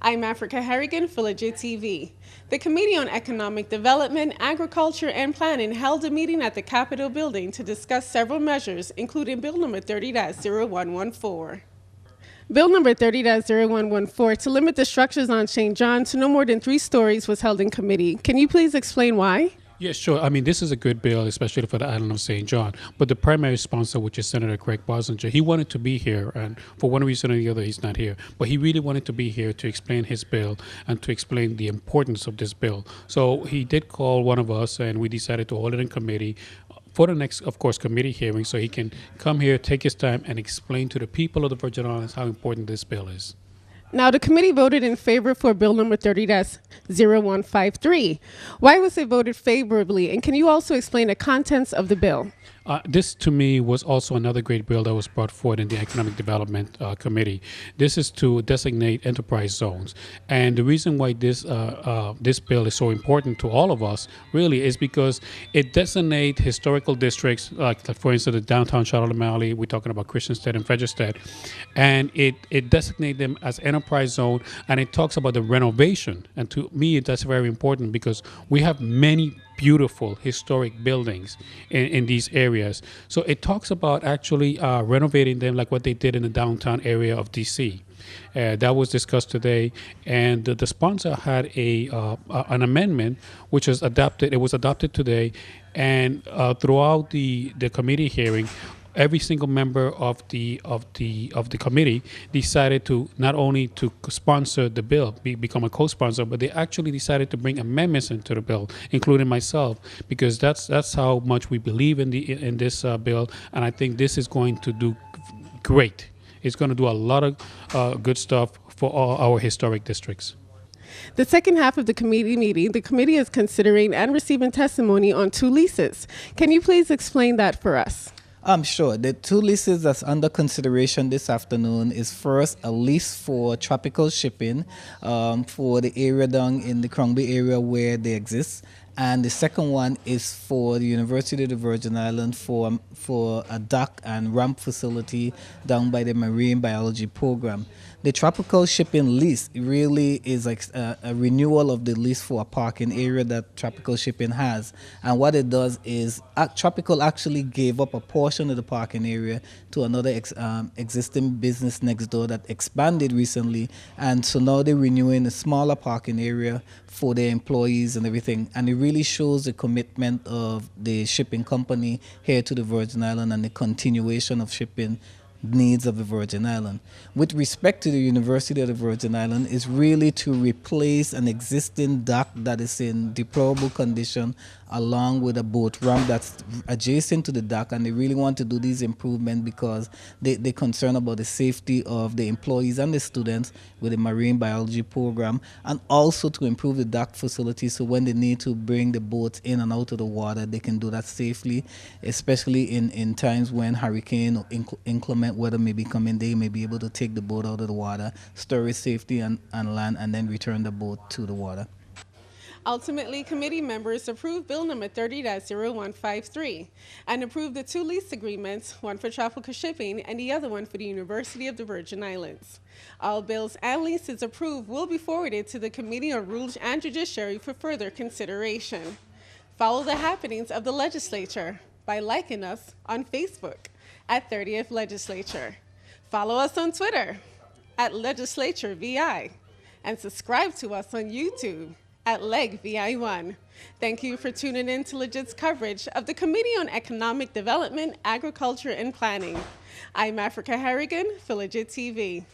I'm Africah Harrigan for Legit TV. The Committee on Economic Development, Agriculture, and Planning held a meeting at the Capitol building to discuss several measures, including Bill number 30-0114. Bill number 30-0114 to limit the structures on St. John to no more than 3 stories was held in committee. Can you please explain why? Yes, sure. I mean, this is a good bill, especially for the island of St. John. But the primary sponsor, which is Senator Craig Bosinger, he wanted to be here, and for one reason or the other, he's not here. But he really wanted to be here to explain his bill and to explain the importance of this bill. So he did call one of us, and we decided to hold it in committee for the next, of course, committee hearing, so he can come here, take his time, and explain to the people of the Virgin Islands how important this bill is. Now, the committee voted in favor for Bill number 30-0153. Why was it voted favorably, and can you also explain the contents of the bill? This, to me, was also another great bill that was brought forward in the Economic Development Committee. This is to designate enterprise zones. And the reason why this bill is so important to all of us, really, is because it designates historical districts, like for instance, the downtown Charlotte O'Malley, we're talking about Christiansted and Frederiksted, and it designates them as enterprise zone, and it talks about the renovation. And to me, that's very important because we have many beautiful historic buildings in these areas. So it talks about actually renovating them like what they did in the downtown area of D.C. That was discussed today, and the sponsor had an amendment which was adopted. It was adopted today, and throughout the committee hearing, every single member of the committee decided to not only to sponsor the bill, become a co-sponsor, but they actually decided to bring amendments into the bill, including myself, because that's how much we believe in this bill, and I think this is going to do great. It's going to do a lot of good stuff for all our historic districts. The second half of the committee meeting, the committee is considering and receiving testimony on 2 leases. Can you please explain that for us? Sure. The 2 leases that's under consideration this afternoon is first a lease for tropical shipping for the area down in the Crombie area where they exist. And the second one is for the University of the Virgin Islands for a dock and ramp facility down by the marine biology program. The tropical shipping lease really is like a renewal of the lease for a parking area that tropical shipping has. And what it does is tropical actually gave up a portion of the parking area to another existing business next door that expanded recently. And so now they're renewing a smaller parking area for their employees and everything. And it really shows the commitment of the shipping company here to the Virgin Island and the continuation of shipping needs of the Virgin Island. With respect to the University of the Virgin Island, is really to replace an existing dock that is in deplorable condition along with a boat ramp that's adjacent to the dock, and they really want to do these improvements because they're concerned about the safety of the employees and the students with the marine biology program, and also to improve the dock facility so when they need to bring the boats in and out of the water, they can do that safely, especially in times when hurricane or inclement weather may be coming. They may be able to take the boat out of the water, store it safely and land, and then return the boat to the water. Ultimately, committee members approved Bill number 30-0153 and approved the 2 lease agreements, one for tropical shipping and the other one for the University of the Virgin Islands. All bills and leases approved will be forwarded to the Committee on Rules and Judiciary for further consideration. Follow the happenings of the legislature by liking us on Facebook at 30th Legislature. Follow us on Twitter at LegislatureVI and subscribe to us on YouTube at LegVI1. Thank you for tuning in to Legit's coverage of the Committee on Economic Development, Agriculture, and Planning. I'm Africah Harrigan for Legit TV.